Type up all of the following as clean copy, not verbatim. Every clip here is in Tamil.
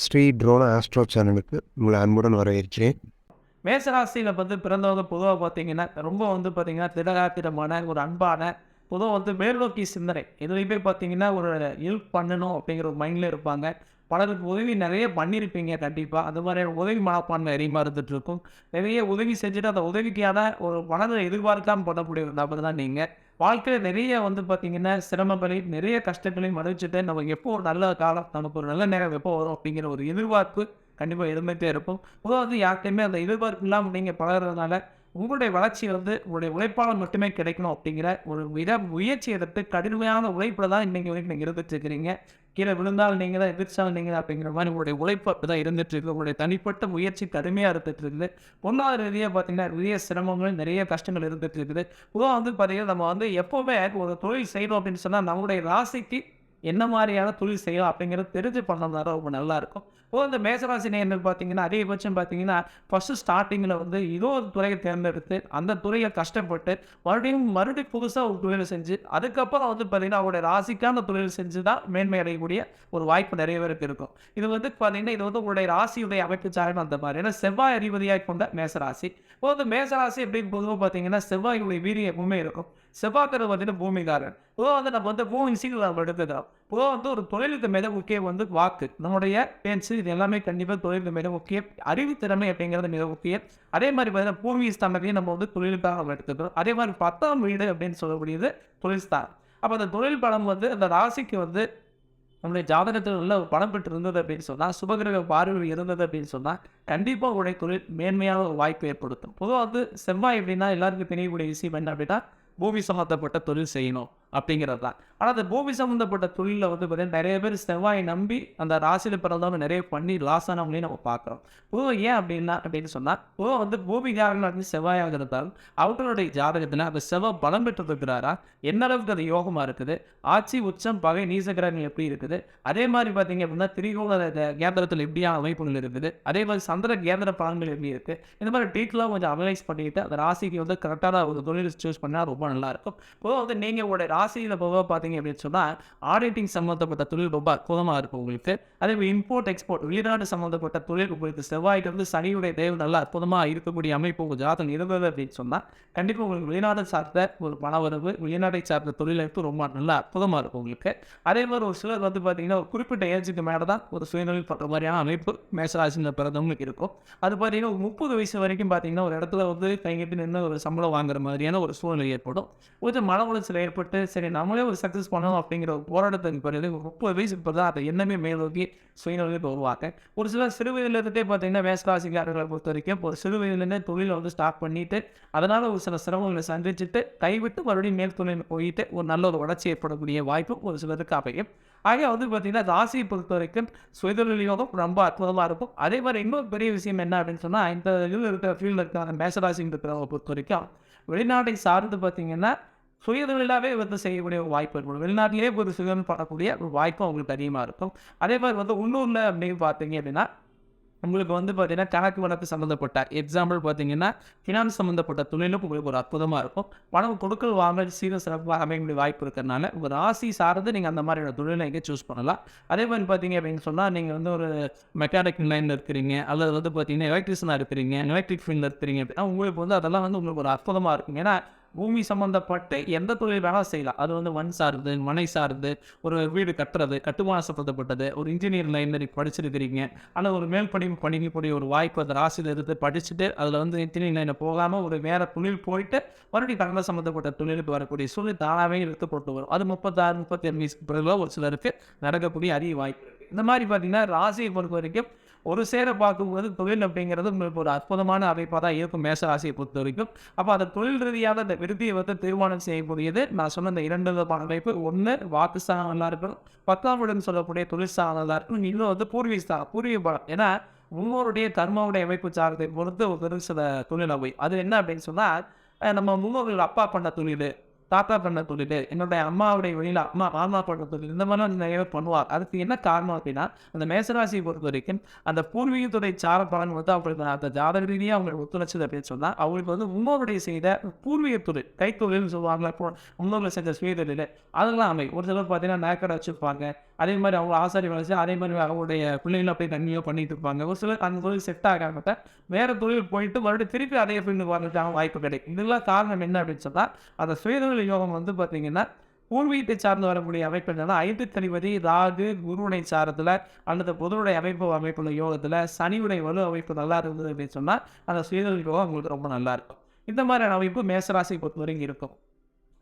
ஸ்ரீ ட்ரோனா ஆஸ்ட்ரோ சேனலுக்கு உங்களை அன்புடன் வரவேற்கிறேன். மேசராசியில் பிறந்தவங்க பொதுவாக பார்த்தீங்கன்னா ரொம்ப பார்த்தீங்கன்னா திடகாத்திரமான ஒரு அன்பான பொதுவாக மேல்நோக்கி சிந்தனை எதுலையுமே பார்த்தீங்கன்னா ஒரு ஹெல்ப் பண்ணணும் அப்படிங்கிற ஒரு மைண்டில் இருப்பாங்க. பலருக்கு உதவி நிறைய பண்ணியிருப்பீங்க கண்டிப்பாக. அது மாதிரியான உதவி மனப்பான்மை அதிகமாக இருந்துட்டு இருக்கும். நிறைய உதவி செஞ்சுட்டு அந்த உதவிக்கான ஒரு பலனை எதிர்பார்க்காம பண்ணக்கூடிய ஒரு நபர் தான் நீங்கள். வாழ்க்கையில் நிறைய பார்த்தீங்கன்னா சிரமங்களையும் நிறைய கஷ்டங்களையும் மதிச்சுட்டு நமக்கு எப்போ ஒரு நல்ல காலம் நமக்கு ஒரு நல்ல நேரம் எப்போ வரும் அப்படிங்கிற ஒரு எதிர்பார்ப்பு கண்டிப்பாக இருந்துகிட்டே இருக்கும். பொதுவாக யார்கிட்டையுமே அந்த எதிர்பார்ப்பு இல்லாமல் நீங்கள் பழகுறதுனால உங்களுடைய வளர்ச்சி உங்களுடைய உழைப்பால் மட்டுமே கிடைக்கணும் அப்படிங்கிற ஒரு முயற்சி எடுத்து கடுமையான உழைப்பில் தான் இன்றைக்கி வரைக்கும் நீங்கள் இருந்துட்டு இருக்கிறீங்க. கீழே விழுந்தால் நீங்கள் தான், எதிர்த்தால் நீங்கள் தான் அப்படிங்கிற மாதிரி உங்களுடைய உழைப்பு அப்படி தான் இருந்துட்டு இருக்குது. உங்களுடைய தனிப்பட்ட முயற்சி கடுமையாக இருந்துட்டு இருக்குது. பொருளாதார ரீதியாக பார்த்தீங்கன்னா நிறைய சிரமங்கள் நிறைய கஷ்டங்கள் இருந்துட்டு இருக்குது. பொதுவாக பார்த்தீங்கன்னா நம்ம எப்போவுமே ஒரு தொழில் செய்யணும் அப்படின்னு சொன்னால் நம்முடைய ராசிக்கு என்ன மாதிரியான தொழில் செய்யலாம் அப்படிங்கிறது தெரிஞ்சு பண்ணோம்னா ரொம்ப நல்லாயிருக்கும். இந்த மேசராசி நேயர்கள் பார்த்தீங்கன்னா அதிகபட்சம் பார்த்தீங்கன்னா ஃபஸ்ட்டு ஸ்டார்டிங்கில் ஏதோ ஒரு துறையை தேர்ந்தெடுத்து அந்த துறையை கஷ்டப்பட்டு மறுபடியும் புதுசாக ஒரு தொழிலை செஞ்சு அதுக்கப்புறம் பார்த்தீங்கன்னா அவருடைய ராசிக்கான தொழில் செஞ்சு தான் மேன்மை அடையக்கூடிய ஒரு வாய்ப்பு நிறைய பேருக்கு இருக்கும். இது பார்த்தீங்கன்னா இது உங்களுடைய ராசியுடைய அமைப்பு சார்ந்த அந்த மாதிரி ஏன்னா செவ்வாய் அதிபதியாக கொண்ட மேசராசி. மேசராசி அப்படின்னு பொதுவாக பார்த்தீங்கன்னா செவ்வாயுடைய வீரியம் எப்பவுமே இருக்கும். செவ்வாய்க்கிழமை பார்த்தீங்கன்னா பூமிகாரன். பொதுவாக நம்ம பூமி சீக்கிரம் நம்ம எடுத்துக்கிறோம். பொதுவாக ஒரு தொழிலுக்கு மிக முக்கியம் வாக்கு, நம்முடைய பேச்சு, இது எல்லாமே கண்டிப்பாக தொழிலுக்கு மிக முக்கியம். அறிவுத்திறமை அப்படிங்கிறது மிக முக்கியம். அதே மாதிரி பார்த்தீங்கன்னா பூர்வீக ஸ்தானத்தையும் நம்ம தொழிலுக்காக நம்ம எடுத்துக்கிறோம். அதே மாதிரி 10ஆம் வீடு அப்படின்னு சொல்லக்கூடியது தொழில் ஸ்தானம். அப்போ அந்த தொழில் பலம் அந்த ராசிக்கு நம்முடைய ஜாதகத்தில் நல்ல பலம் பெற்று இருந்தது அப்படின்னு சொன்னால், சுபகிரக பார்வை இருந்தது அப்படின்னு சொன்னால் கண்டிப்பாக உங்களுடைய தொழில் மேன்மையான ஒரு வாய்ப்பு ஏற்படுத்தும். பொதுவாக செவ்வாய் எப்படின்னா எல்லாருக்கும் தெரியக்கூடிய விஷயம் என்ன அப்படின்னா பூமி சம்மந்தப்பட்ட தொழில் செய்யணும் அப்படிங்கிறது தான். ஆனால் அந்த பூமி சம்மந்தப்பட்ட தொழிலில் பார்த்தீங்கன்னா நிறைய பேர் செவ்வாயை நம்பி அந்த ராசியில் பிறந்தவங்க நிறைய பண்ணி லாஸ் ஆனவங்களையும் நம்ம பார்க்குறோம். பொதுவாக ஏன் அப்படின்னு சொன்னால் பொதுவாக பூமிகாரர்கள் செவ்வாயாக இருந்தாலும் அவர்களுடைய ஜாதகத்தில் அந்த செவ்வாய் பலம் பெற்று இருக்கிறாரா, என்ன அளவுக்கு அது யோகமாக இருக்குது, ஆட்சி உச்சம் பகை நீசகிரகங்கள் எப்படி இருக்குது, அதே மாதிரி பார்த்தீங்க அப்படின்னா திரிகோண கேந்திரத்தில் எப்படியான அமைப்புகள் இருக்குது, அதே மாதிரி சந்திர கேந்திர பலன்கள் எப்படி இருக்குது, இந்த மாதிரி டீட்டெயிலாக கொஞ்சம் அனலைஸ் பண்ணிட்டு அந்த ராசிக்கு கரெக்டான ஒரு தொழில் சூஸ் பண்ணால் ரொம்ப நல்லாயிருக்கும். பொதுவாக நீங்கள் உங்களுடைய ராசியில் பொதுவாக பார்த்தீங்க அப்படின்னு சொன்னால் ஆடிட்டிங் சம்மந்தப்பட்ட தொழில் ரொம்ப அற்புதமாக இருக்கும் உங்களுக்கு. அதே மாதிரி இம்போர்ட் எக்ஸ்போர்ட் வெளிநாடு சம்மந்தப்பட்ட தொழில் உங்களுக்கு செவ்வாய்க்கு சனியுடைய தேவை நல்லா அற்புதமாக இருக்கக்கூடிய அமைப்பு உங்கள் ஜாதகம் இருந்தது அப்படின்னு சொன்னால் கண்டிப்பாக உங்களுக்கு வெளிநாடு சார்ந்த ஒரு பணவரவு, வெளிநாட்டை சார்ந்த தொழிலமைப்பு ரொம்ப நல்லா அற்புதமாக இருக்கும் உங்களுக்கு. அதே மாதிரி ஒரு சிலர் பார்த்தீங்கன்னா ஒரு குறிப்பிட்ட ஏஜுக்கு மேலே தான் ஒரு சுயநொழில் பண்ணுற மாதிரியான அமைப்பு மேசராசியில் பிறந்தவங்களுக்கு இருக்கும். அது பார்த்தீங்கன்னா ஒரு 30 வயசு வரைக்கும் பார்த்தீங்கன்னா ஒரு இடத்துல கைகிட்டு நின்று ஒரு சம்பளம் வாங்குற மாதிரியான ஒரு சூழ்நிலை ஏற்படும். கொஞ்சம் மன உளைச்சல் ஏற்பட்டு சரி நம்மளே ஒரு சக்ஸஸ் பண்ணணும் அப்படிங்கிற ஒரு போராட்டத்துக்கு பிறகு 30 வயசுக்கு பிறகு அதை எண்ணமே மேலோக்கி சுயநலத்துக்கு வருவாங்க. ஒரு சிலர் சிறு வயதிலிருந்தே பார்த்தீங்கன்னா மேசராசிக்காரர்களை பொறுத்த வரைக்கும் ஒரு சிறு வயதிலேருந்தே தொழிலை ஸ்டார்ட் பண்ணிட்டு அதனால் ஒரு சில சிரமங்களை சந்திச்சுட்டு கைவிட்டு மறுபடியும் மேல் தொழில் போயிட்டு ஒரு நல்ல ஒரு வளர்ச்சி ஏற்படக்கூடிய வாய்ப்பு ஒரு சிலருக்கு அமையும். ஆக பார்த்தீங்கன்னா ராசியை பொறுத்த வரைக்கும் சுயதொழில் யோகம் ரொம்ப அற்புதமாக இருக்கும். அதே மாதிரி இன்னொரு பெரிய விஷயம் என்ன அப்படின்னு சொன்னால் இந்த இதில் இருக்கிற ஃபீல்டில் இருக்கிற அந்த மேசராசிங்க இருக்கிறவங்க பொறுத்த வரைக்கும் வெளிநாட்டை சார்ந்து பார்த்தீங்கன்னா சுயதொழிலாகவே செய்யக்கூடிய ஒரு வாய்ப்பு இருக்கும். வெளிநாட்டிலேயே ஒரு சுயதொழில் பண்ணக்கூடிய ஒரு வாய்ப்பு அவங்களுக்கு அதிகமாக இருக்கும். அதே மாதிரி உள்ளூரில் அப்படின்னு பார்த்தீங்க அப்படின்னா உங்களுக்கு பார்த்தீங்கன்னா கணக்கு வழக்கு சம்மந்தப்பட்ட எக்ஸாம்பிள் பார்த்தீங்கன்னா ஃபினான்ஸ் சம்மந்தப்பட்ட தொழிலும் உங்களுக்கு ஒரு அற்புதமாக இருக்கும். பணம் கொடுக்கல் வாங்கல் சீரும் சிறப்பாக அமையக்கூடிய வாய்ப்பு இருக்கிறதுனால ஒரு ராசி சார்ந்து நீங்கள் அந்த மாதிரியான தொழிலை இங்கே சூஸ் பண்ணலாம். அதே மாதிரி பார்த்தீங்க அப்படின்னு சொன்னால் நீங்கள் ஒரு மெக்கானிக் லைனில் இருக்கிறீங்க அல்லது பார்த்தீங்கன்னா எலக்ட்ரிஷனாக இருக்கிறீங்க, எலக்ட்ரிக் ஃபீல்டில் இருக்கிறீங்க அப்படின்னா உங்களுக்கு அதெல்லாம் உங்களுக்கு ஒரு அற்புதமாக இருக்கும். ஏன்னா பூமி சம்மந்தப்பட்டு எந்த தொழில் வேணாலும் செய்யலாம். அது மண் சார்ந்து, மனை சார்ந்து, ஒரு வீடு கட்டுறது, கட்டுமான சம்மந்தப்பட்டது, ஒரு இன்ஜினியர் லைனில் படிச்சிருக்கிறீங்க, ஆனால் ஒரு மேல் படிப்பு படிக்கக்கூடிய ஒரு வாய்ப்பு அந்த ராசியில் இருந்து படிச்சுட்டு அதில் இன்ஜினியரிங் லைனில் போகாமல் ஒரு வேறு தொழில் போயிட்டு மறுபடியும் கடலை சம்மந்தப்பட்ட தொழிலுக்கு வரக்கூடிய சூழ்நிலை தானாகவே எடுத்து போட்டு வரும். அது 36, 37 வயசுக்கு பிறகு ஒரு சிலருக்கு நடக்கக்கூடிய அரிய வாய்ப்பு இருக்குது. இந்த மாதிரி பார்த்தீங்கன்னா ராசியை பொறுத்த வரைக்கும் ஒரு சேர பார்க்கும்போது தொழில் அப்படிங்கிறது உங்களுக்கு ஒரு அற்புதமான அமைப்பாக தான் இருக்கும் மேசராசியை பொறுத்த வரைக்கும். அப்போ அந்த தொழில் ரீதியாக அந்த விருதியை தீர்மானம் செய்யக்கூடியது நான் சொன்ன இந்த 2 விதமான அமைப்பு. ஒன்று வாக்கு ஸ்தானம் நல்லா இருக்கும், 10ஆம் இடம் சொல்லக்கூடிய தொழில் ஸ்தானம் நல்லா இருக்கும், இன்னும் பூர்வீக ஸ்தானம் பூர்வீக பலம். ஏன்னா முன்னோருடைய கர்மாவுடைய அமைப்பு சார்ந்ததை பொறுத்து ஒரு சில தொழில் அவை அது என்ன அப்படின்னு சொன்னால் நம்ம முன்னோர்கள் அப்பா பண்ண தொழில், தாத்தா பண்ண தொழில், என்னுடைய அம்மாவுடைய வழியில் மாமா பண்ண தொழில், இந்த மாதிரிலாம் நிறைய பேர் பண்ணுவார். அதுக்கு என்ன காரணம் அப்படின்னா அந்த மேசராசியை பொறுத்த வரைக்கும் அந்த பூர்வீகத்துறை சார பலன் அவங்களுக்கு அந்த ஜாதக ரீதியாக அவங்களுக்கு ஒத்துழைச்சது அப்படின்னு சொன்னால் அவங்களுக்கு முன்னோருடைய செய்த பூர்வீக தொழில் கைத்தொழில்னு சொல்லுவாங்க, முன்னோர்கள் செஞ்ச சுயதொழில் அதெல்லாம் ஒரு சிலர் பார்த்தீங்கன்னா நேக்கடை வச்சுருப்பாங்க, அதே மாதிரி அவங்க ஆசாரி வேலை செய்ய அதே மாதிரி அவங்களுடைய பிள்ளைங்களும் அப்படியே கன்னியூ பண்ணிட்டு இருப்பாங்க. ஒரு சிலர் அந்த தொழில் செட் ஆகாம வேற தொழில் போயிட்டு மறுபடியும் திருப்பி அதே ஃபீல்டுக்கு வரதுக்கான வாய்ப்பு கிடைக்கும். இதெல்லாம் காரணம் என்ன அப்படின்னு சொன்னா, அந்த சுயதொழில் யோகம் வந்து பார்த்தீங்கன்னா, பூர்வீகத்தை சார்ந்து வரக்கூடிய அமைப்பு என்னன்னா, 5th அதிபதி ராகு, குருவுடைய சாரத்துல அல்லது புதனுடைய அமைப்புள்ள யோகத்துல சனியுடைய வலு அமைப்பு நல்லா இருந்தது அப்படின்னு சொன்னா, அந்த சுயதொழில் யோகம் உங்களுக்கு ரொம்ப நல்லா இருக்கும். இந்த மாதிரியான அமைப்பு மேசராசியை பொறுத்தவரைக்கும் இருக்கும்.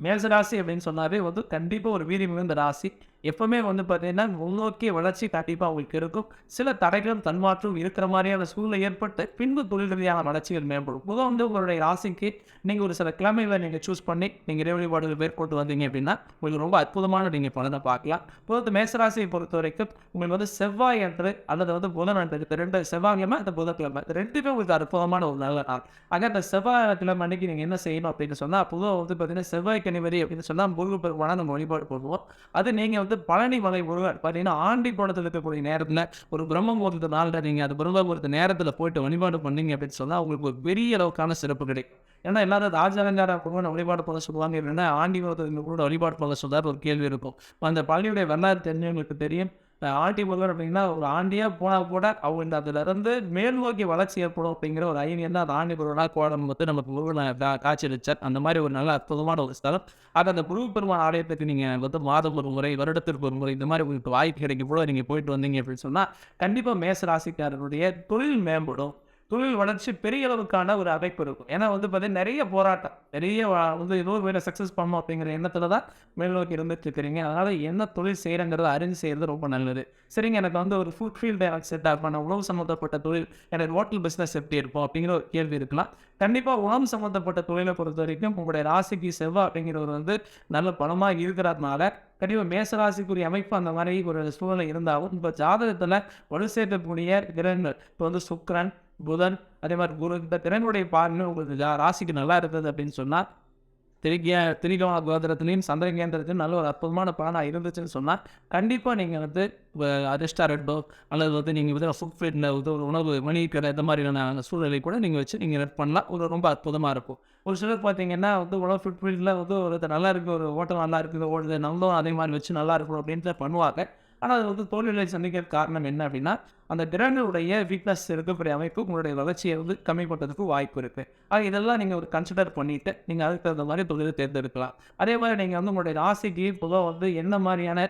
மேசராசி அப்படின்னு சொன்னாவே வந்து கண்டிப்பாக ஒரு வீரியம் மிகுந்த ராசி. எப்பவுமே வந்து பார்த்தீங்கன்னா, முன்னோக்கிய வளர்ச்சி கண்டிப்பாக அவங்களுக்கு இருக்கும். சில தடைகளும் தன்மாற்றம் இருக்கிற மாதிரியான சூழ்நிலை ஏற்பட்டு பின்பு தொழில் ரீதியான வளர்ச்சிகள் மேம்படும். பொதுவாக வந்து உங்களுடைய ராசிக்கு நீங்கள் ஒரு சில கிழமைகளை நீங்கள் சூஸ் பண்ணி நீங்கள் இறை வழிபாடுகள் மேற்கொண்டு வந்தீங்க அப்படின்னா, உங்களுக்கு ரொம்ப அற்புதமான நீங்கள் பலனை பார்க்கலாம். பொதுவாக மேசராசியை பொறுத்த வரைக்கும் உங்களுக்கு வந்து செவ்வாய் அன்று அல்லது வந்து புதன் அன்று இந்த 2 செவ்வாய்க்கிழமை அந்த புதன்கிழமை இந்த 2மே உங்களுக்கு அற்புதமான ஒரு நல்ல நாள். ஆக அந்த செவ்வாய்க்கிழமை அன்னைக்கு நீங்கள் என்ன செய்யணும் அப்படின்னு சொன்னால், பொதுவாக வந்து பார்த்தீங்கன்னா செவ்வாய் கனிவரி அப்படின்னு சொன்னால் முருகப் பெருமானை நம்ம வழிபாடு பண்ணுவோம். அது நீங்கள் வந்து பழனி மலை முருகன் பார்த்தீங்கன்னா ஆண்டி கோணத்தில் இருக்கக்கூடிய நேரத்தில் ஒரு பிரம்ம முகூர்த்த நாளில் நீங்கள் அது பிரம்ம முகூர்த்த நேரத்தில் போயிட்டு வழிபாடு பண்ணீங்க அப்படின்னு சொன்னால் உங்களுக்கு ஒரு பெரிய அளவுக்கான சிறப்பு கிடைக்கும். ஏன்னா எல்லாரும் ராஜாலங்கார முருகனை வழிபாடு பண்ண சொல்லுவாங்க. இல்லைன்னா ஆண்டி கோணத்தில் கூட வழிபாடு பண்ண சொல்றாரு ஒரு கேள்வி இருக்கும். அந்த பழனியுடைய வரலாறு தெரிஞ்சவங்களுக்கு தெரியும். ஆண்டி முருகன் அப்படின்னா ஒரு ஆண்டியாக போனால் கூட அவங்க அதிலிருந்து மேல் நோக்கி வளர்ச்சி ஏற்படும் அப்படிங்கிற ஒரு ஐயம் தான் அந்த ஆண்டி முருகனாக கோலம் வந்து நமக்கு முருகனை காட்சியளிச்சார். அந்த மாதிரி ஒரு நல்ல அற்புதமான ஒரு ஸ்தலம். அது அந்த முருகப்பெருமான் ஆலயத்துக்கு நீங்கள் வந்து மாதம் ஒரு முறை, வருடத்திற்கு ஒரு முறை இந்த மாதிரி உங்களுக்கு வாய்ப்பு கிடைக்கும் போல நீங்கள் போயிட்டு வந்தீங்க அப்படின்னு சொன்னால், கண்டிப்பாக மேச ராசிக்காரருடைய தொழில் மேம்படும். தொழில் வளர்ச்சி பெரிய அளவுக்கான ஒரு அமைப்பு இருக்கும். ஏன்னா வந்து பார்த்தீங்கன்னா நிறைய போராட்டம், நிறைய வந்து ஏதோ ஒரு வேலை சக்ஸஸ் பண்ணணும் அப்படிங்கிற எண்ணத்தில் தான் மேல் நோக்கி இருந்துட்டு இருக்கிறீங்க. அதனால் என்ன தொழில் செய்கிறங்கிறத அறிஞ்சு செய்கிறது ரொம்ப நல்லது. சரிங்க, எனக்கு வந்து ஒரு ஃபுட் ஃபீல்டு எனக்கு செட் ஆகும், நான் உணவு சம்மந்தப்பட்ட தொழில், எனக்கு ஹோட்டல் பிஸ்னஸ் எப்படி இருக்கும் அப்படிங்கிற ஒரு கேள்வி இருக்கலாம். கண்டிப்பாக உணவு சம்மந்தப்பட்ட தொழிலை பொறுத்த வரைக்கும் உங்களுடைய ராசிக்கு செவ்வாய் அப்படிங்கிறவர் வந்து நல்ல பலமாக இருக்கிறதுனால கண்டிப்பாக மேசராசிக்குரிய அமைப்பு அந்த மாதிரி ஒரு சூழ்நிலை இருந்தாலும், இப்போ ஜாதகத்தில் வலு சேர்க்கக்கூடிய கிரகங்கள் இப்போ வந்து சுக்கிரன், புதன், அதே மாதிரி குரு இந்த கிரகங்களுடைய பார்வை உங்களுக்கு ராசிக்கு நல்லா இருக்குது அப்படின்னு சொன்னால், திரிகோண கோத்திரத்துலையும் சந்திர கேந்திரத்திலையும் நல்ல ஒரு அற்புதமான பலனாக இருந்துச்சுன்னு சொன்னால், கண்டிப்பாக நீங்கள் வந்து ரெஸ்டாரண்ட்டோ அல்லது வந்து நீங்கள் வந்து ஃபுட் ஃபீல்டில் வந்து ஒரு உணவு மளிகை இந்த மாதிரியான சூழ்நிலை கூட நீங்கள் வச்சு நீங்கள் ரன் பண்ணலாம். ஒரு ரொம்ப அற்புதமாக இருக்கும். ஒரு சிலர் பார்த்தீங்கன்னா வந்து உணவு ஃபுட் ஃபீல்டில் வந்து ஒரு நல்லா இருக்குது, ஒரு ஹோட்டல் நல்லா இருக்குது, ஓடுது, நம்மளும் அதே மாதிரி வச்சு நல்லா இருக்கணும் அப்படின்ட்டு பண்ணுவாங்க. ஆனால் அது வந்து தோல்விகளை சந்திக்கிறதுக்கு காரணம் என்ன அப்படின்னா, அந்த கிரகங்களுடைய வீக்னஸ் இருக்கக்கூடிய அமைப்பு உங்களுடைய வளர்ச்சியை வந்து கம்மி பண்ணுறதுக்கு வாய்ப்பு இருக்குது. இதெல்லாம் நீங்கள் ஒரு கன்சிடர் பண்ணிவிட்டு நீங்கள் அதுக்கு தகுந்த மாதிரி தொழிலை தேர்ந்தெடுக்கலாம். அதே மாதிரி நீங்கள் வந்து உங்களுடைய ராசிக்கு பொதுவாக வந்து என்ன மாதிரியான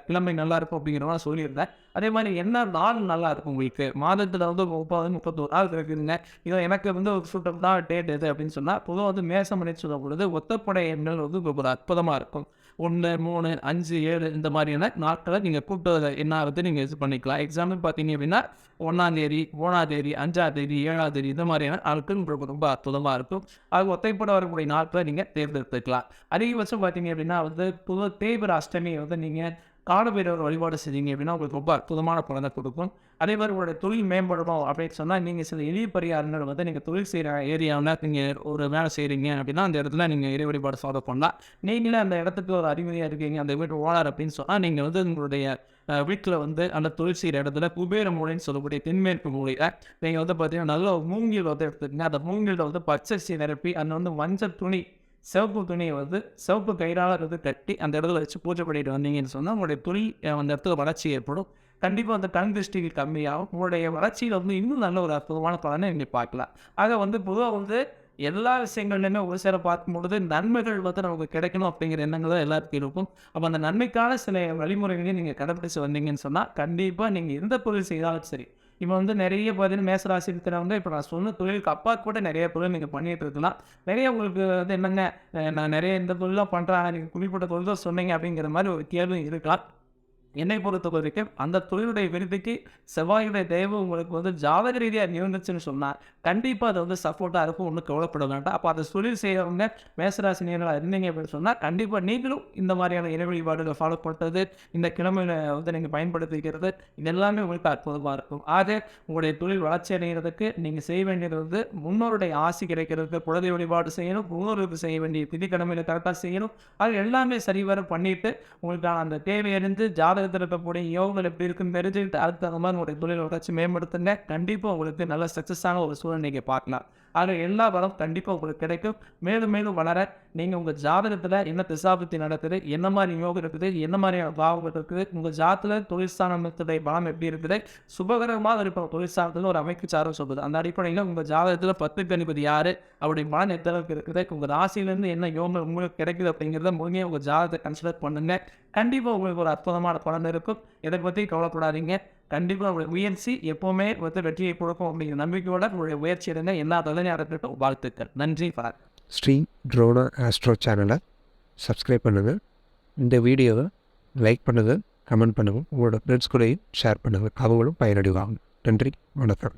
கிழமை நல்லாயிருக்கும் அப்படிங்கிறதெல்லாம் சொல்லியிருந்தேன். அதே மாதிரி என்ன நாள் நல்லாயிருக்கும் உங்களுக்கு மாதத்தில் வந்து 30, 31 நாள் இருக்குதுங்க. இதை எனக்கு வந்து ஒரு சூட்டபிளான டேட் எது அப்படின்னு சொன்னால், பொதுவாக வந்து மேசம் அப்படின்னு சொல்லும் பொழுது ஒத்தப்படை எண்கள் வந்து ஒரு அற்புதமாக இருக்கும். 1, 3, 5, 7 இந்த மாதிரியான நாட்களை நீங்கள் கூப்பிட்டு என்ன வந்து நீங்கள் இது பண்ணிக்கலாம். எக்ஸாம்பிள் பார்த்தீங்க அப்படின்னா 1ஆம் தேதி, 3ஆம் தேதி, 5ஆம் தேதி, 7ஆம் தேதி இந்த மாதிரியான நாட்கள் உங்களுக்கு ரொம்ப அற்புதமாக இருக்கும். அது ஒத்தைப்பட வரக்கூடிய நாட்களை நீங்கள் தேர்ந்தெடுத்துக்கலாம். அதிகபட்சம் பார்த்தீங்க அப்படின்னா வந்து பொதுவாக தேய்பிறை அஷ்டமியை வந்து நீங்கள் காலபைரவர் வழிபாடு செஞ்சீங்க அப்படின்னா உங்களுக்கு ரொம்ப அற்புதமான பலனை கொடுக்கும். அதே மாதிரி உங்களுடைய தொழில் மேம்படணும் அப்படின்னு சொன்னால், நீங்கள் சில எளிய பரிகாரங்கள் வந்து நீங்கள் தொழில் செய்கிற ஏரியாவில் நீங்கள் ஒரு வேலை செய்கிறீங்க அப்படின்னா, அந்த இடத்துல நீங்கள் இறை வழிபாடு ஃபாலோ பண்ணலாம். நீங்களே அந்த இடத்துக்கு ஒரு அறிமுறையாக இருக்கீங்க, அந்த வீட்டு ஓனர் அப்படின்னு சொன்னால், நீங்கள் வந்து உங்களுடைய வீட்டில் வந்து அந்த தொழில் செய்கிற இடத்துல குபேர மூலைன்னு சொல்லக்கூடிய தென்மேற்கு மூலையில் நீங்கள் வந்து பார்த்தீங்கன்னா நல்ல மூங்கில் வந்து எடுத்துக்கங்க. அந்த மூங்கிலில் வந்து பச்சரிசி நிரப்பி அதில் வந்து மஞ்சள் துணி, சிவப்பு துணியை வந்து சிவப்பு கயிறால் வந்து கட்டி அந்த இடத்துல வச்சு பூஜை பண்ணிட்டு வந்தீங்கன்னு சொன்னால், உங்களுடைய தொழில் அந்த இடத்துல வளர்ச்சி ஏற்படும். கண்டிப்பாக அந்த கண் திருஷ்டிகள் கம்மியாகும். உங்களுடைய வளர்ச்சியில் வந்து இன்னும் நல்ல ஒரு அற்புதமான பலனை நீங்கள் பார்க்கலாம். ஆக வந்து பொதுவாக வந்து எல்லா விஷயங்கள்லையுமே ஒரு சில பார்க்கும்பொழுது நன்மைகள் வந்து நமக்கு கிடைக்கணும் அப்படிங்கிற எண்ணங்கள் தான் எல்லாருக்கும் இருக்கும். அப்போ அந்த நன்மைக்கான சில வழிமுறைகளையும் நீங்கள் கடைப்பிடிச்சு வந்தீங்கன்னு சொன்னால், கண்டிப்பாக நீங்கள் எந்த தொழில் செய்தாலும் சரி, இப்போ வந்து நிறைய பார்த்தீங்கன்னா மேசராசி இருக்கிறவங்க இப்போ நான் சொன்ன தொழிலுக்கு அப்பா கூட நிறைய தொழில் நீங்கள் பண்ணிகிட்டு இருக்கலாம். நிறைய உங்களுக்கு வந்து என்னங்க நான் நிறைய இந்த தொழிலாம் பண்ணுறேன், நீங்கள் குறிப்பிட்ட தொழில் தான் சொன்னீங்க அப்படிங்கிற மாதிரி ஒரு கேள்வி இருக்கலாம். என்னை பொறுத்த வரைக்கும் அந்த தொழிலுடைய விருத்திக்கு செவ்வாயுடைய தெய்வம் உங்களுக்கு வந்து ஜாதக ரீதியாக இருந்துச்சுன்னு சொன்னால், கண்டிப்பாக அது வந்து சப்போர்ட்டாக இருக்கும். ஒன்றும் கவலைப்பட வேண்டாம். அப்போ அதை தொழில் செய்கிறவங்க மேசராசி நேயர்களாக இருந்தீங்க அப்படின்னு சொன்னால், கண்டிப்பாக நீங்களும் இந்த மாதிரியான இறை வழிபாடுகளை ஃபாலோ பண்ணுறது, இந்த கிழமையில வந்து நீங்கள் பயன்படுத்திக்கிறது, இது எல்லாமே உங்களுக்கு அற்புதமாக இருக்கும். ஆக உங்களுடைய தொழில் வளர்ச்சி அடைகிறதுக்கு நீங்கள் செய்ய வேண்டியது வந்து முன்னோருடைய ஆசி கிடைக்கிறதுக்கு குலதெய்வ வழிபாடு செய்யணும், முன்னோருக்கு செய்ய வேண்டிய திதிக்கிழமையில கரெக்டாக செய்யணும். அது எல்லாமே சரிவர பண்ணிவிட்டு உங்களுக்கான அந்த தேவையறிந்து ஜாதகத்தில் இருக்கக்கூடிய யோகங்கள் எப்படி இருக்குன்னு தெரிஞ்சுக்கிட்டு அதுக்கு தகுந்த மாதிரி உங்களுடைய தொழில் வளர்ச்சி மேம்படுத்துங்க. கண்டிப்பாக உங்களுக்கு நல்ல சக்ஸஸான ஒரு சூழ்நிலை நீங்கள் பார்க்கலாம். ஆக எல்லா வளம் கண்டிப்பாக உங்களுக்கு கிடைக்கும். மேலும் மேலும் வளர நீங்கள் உங்கள் ஜாதகத்தில் என்ன திசாபுத்தி நடக்குது, என்ன மாதிரி யோகம் இருக்குது, என்ன மாதிரியான பாவங்கள் இருக்குது, உங்கள் ஜாதகத்தில் தொழிற்ஸ்தானத்துடைய பலம் எப்படி இருக்குது, சுபகரமாக இருக்கிற தொழிற்ஸ்தானத்தில் ஒரு அமைப்பு சாரம் சொல்லுது. அந்த அடிப்படையில் உங்கள் ஜாதகத்தில் 10க்கு அதிபதி யார், அவருடைய பலன் எந்த அளவுக்கு இருக்குது, உங்கள் ராசியிலேருந்து என்ன யோகம் உங்களுக்கு கிடைக்குது அப்படிங்கிறத முழுமையாக உங்கள் ஜாதகத்தை கன்சிடர் பண்ணுங்க. கண்டிப்பாக உங்களுக்கு ஒரு அற்புதமான பலன் இருக்கும். இதை பற்றி கவலைப்படாதீங்க. கண்டிப்பாக உங்களுடைய முயற்சி எப்போவுமே வெற்றியை கொடுக்கும் அப்படிங்கிற நம்பிக்கையோட உங்களுடைய முயற்சி எடுங்க. எல்லா தலைமையாக இருக்கட்டும். வாழ்த்துக்கள். நன்றி. ஸ்ரீ ட்ரோனா ஆஸ்ட்ரோ சேனலை சப்ஸ்கிரைப் பண்ணுங்கள். இந்த வீடியோவை லைக் பண்ணுங்கள், கமெண்ட் பண்ணுங்கள், உங்களோட ஃப்ரெண்ட்ஸ் கூடயும் ஷேர் பண்ணுங்கள். அவங்களும் பயனடைவாங்க. நன்றி, வணக்கம்.